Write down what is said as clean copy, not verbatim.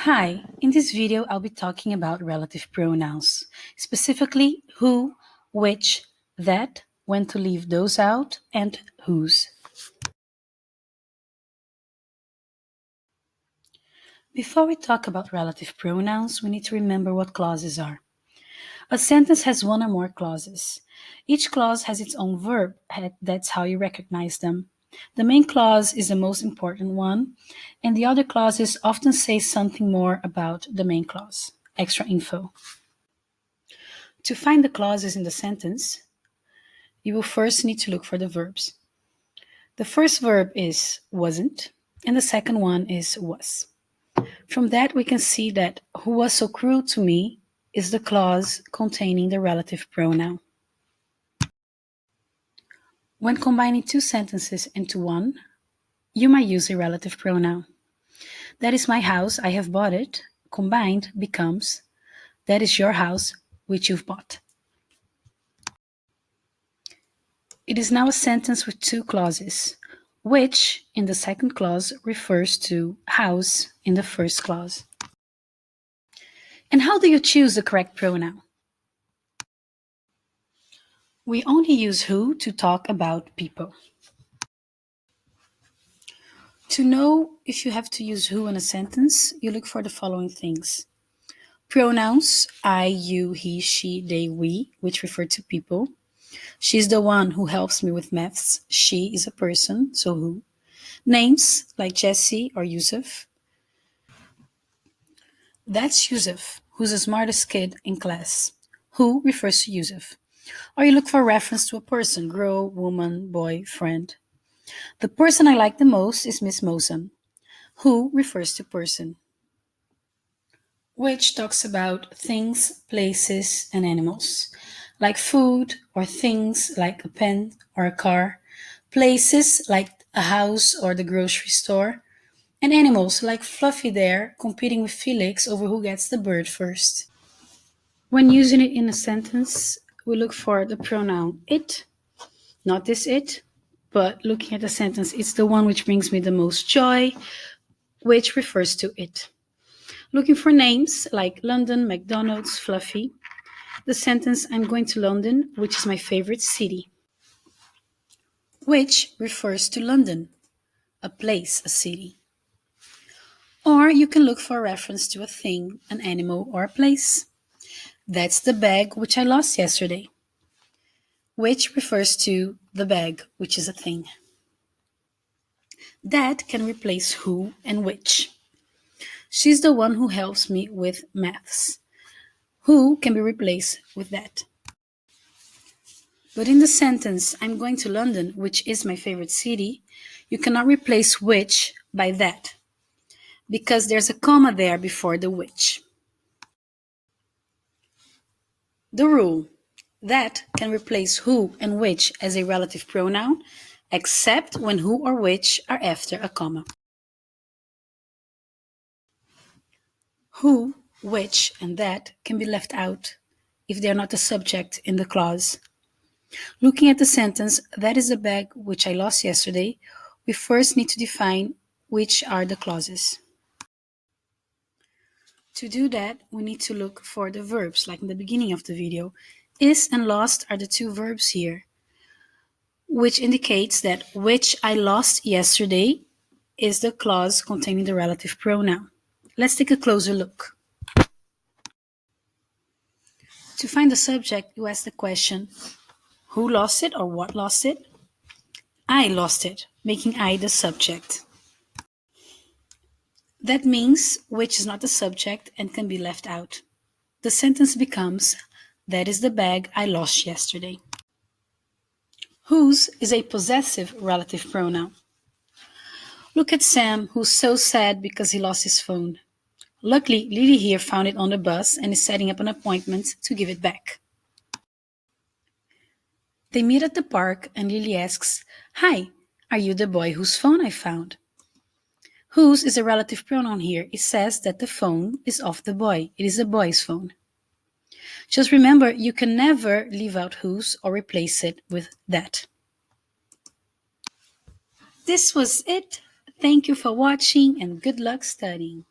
Hi, in this video I'll be talking about relative pronouns, specifically who, which, that, when to leave those out, and whose. Before we talk about relative pronouns, we need to remember what clauses are. A sentence has one or more clauses. Each clause has its own verb, that's how you recognize them. The main clause is the most important one, and the other clauses often say something more about the main clause, extra info. To find the clauses in the sentence, you will first need to look for the verbs. The first verb is wasn't, and the second one is was. From that, we can see that who was so cruel to me is the clause containing the relative pronoun. When combining two sentences into one, you might use a relative pronoun. That is my house, I have bought it, combined becomes that is your house, which you've bought. It is now a sentence with two clauses, which in the second clause refers to house in the first clause. And how do you choose the correct pronoun? We only use who to talk about people. To know if you have to use who in a sentence, you look for the following things. Pronouns, I, you, he, she, they, we, which refer to people. She's the one who helps me with maths. She is a person, so who. Names, like Jesse or Yusuf. That's Yusuf, who's the smartest kid in class. Who refers to Yusuf. Or you look for a reference to a person, girl, woman, boy, friend. The person I like the most is Miss Mosam. Who refers to person. Which talks about things, places, and animals, like food or things like a pen or a car, places like a house or the grocery store, and animals like Fluffy there competing with Felix over who gets the bird first. When using it in a sentence, we look for the pronoun it, not this it, but looking at the sentence, it's the one which brings me the most joy, which refers to it. Looking for names like London, McDonald's, Fluffy. The sentence, I'm going to London, which is my favorite city. Which refers to London, a place, a city. Or you can look for a reference to a thing, an animal, or a place. That's the bag which I lost yesterday. Which refers to the bag, which is a thing. That can replace who and which. She's the one who helps me with maths. Who can be replaced with that. But in the sentence, I'm going to London, which is my favorite city, you cannot replace which by that, because there's a comma there before the which. The rule: that can replace who and which as a relative pronoun, except when who or which are after a comma. Who, which, and that can be left out if they are not the subject in the clause. Looking at the sentence, that is the bag which I lost yesterday, we first need to define which are the clauses. To do that, we need to look for the verbs, like in the beginning of the video. Is and lost are the two verbs here, which indicates that which I lost yesterday is the clause containing the relative pronoun. Let's take a closer look. To find the subject, you ask the question, who lost it or what lost it? I lost it, making I the subject. That means which is not the subject and can be left out. The sentence becomes, that is the bag I lost yesterday. Whose is a possessive relative pronoun. Look at Sam, who's so sad because he lost his phone. Luckily, Lily here found it on the bus and is setting up an appointment to give it back. They meet at the park and Lily asks, "Hi, are you the boy whose phone I found?" Whose is a relative pronoun here. It says that the phone is of the boy. It is a boy's phone. Just remember, you can never leave out whose or replace it with that. This was it. Thank you for watching and good luck studying.